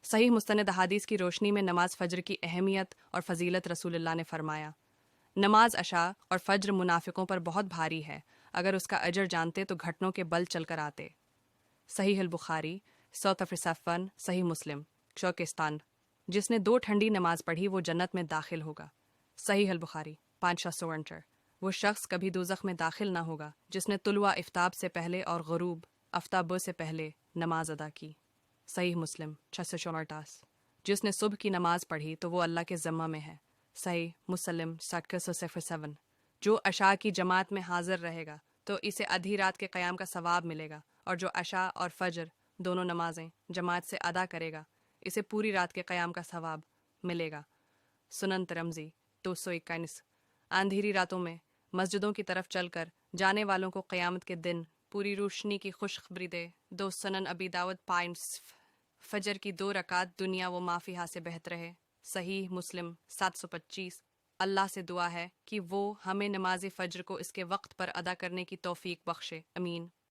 صحیح مستند احادیث کی روشنی میں نماز فجر کی اہمیت اور فضیلت رسول اللہ نے فرمایا، نماز عشاء اور فجر منافقوں پر بہت بھاری ہے، اگر اس کا اجر جانتے تو گھٹنوں کے بل چل کر آتے۔ صحیح البخاری 157، صحیح مسلم شوکستان، جس نے 2 ٹھنڈی نماز پڑھی وہ جنت میں داخل ہوگا۔ صحیح البخاری 564، وہ شخص کبھی دوزخ میں داخل نہ ہوگا جس نے طلوع آفتاب سے پہلے اور غروب آفتاب سے پہلے نماز ادا کی۔ صحیح مسلم 649، جس نے صبح کی نماز پڑھی تو وہ اللہ کے ذمہ میں ہے۔ صحیح مسلم 707، جو عشاء کی جماعت میں حاضر رہے گا تو اسے آدھی رات کے قیام کا ثواب ملے گا، اور جو عشاء اور فجر دونوں نمازیں جماعت سے ادا کرے گا اسے پوری رات کے قیام کا ثواب ملے گا۔ سنن ترمذی 221، اندھیری راتوں میں مسجدوں کی طرف چل کر جانے والوں کو قیامت کے دن پوری روشنی کی خوشخبری دے۔ 2 سنن ابی داؤد پائنٹس، فجر کی 2 رکعات دنیا و ما فیہا سے بہتر ہے۔ صحیح مسلم 725، اللہ سے دعا ہے کہ وہ ہمیں نماز فجر کو اس کے وقت پر ادا کرنے کی توفیق بخشے، امین۔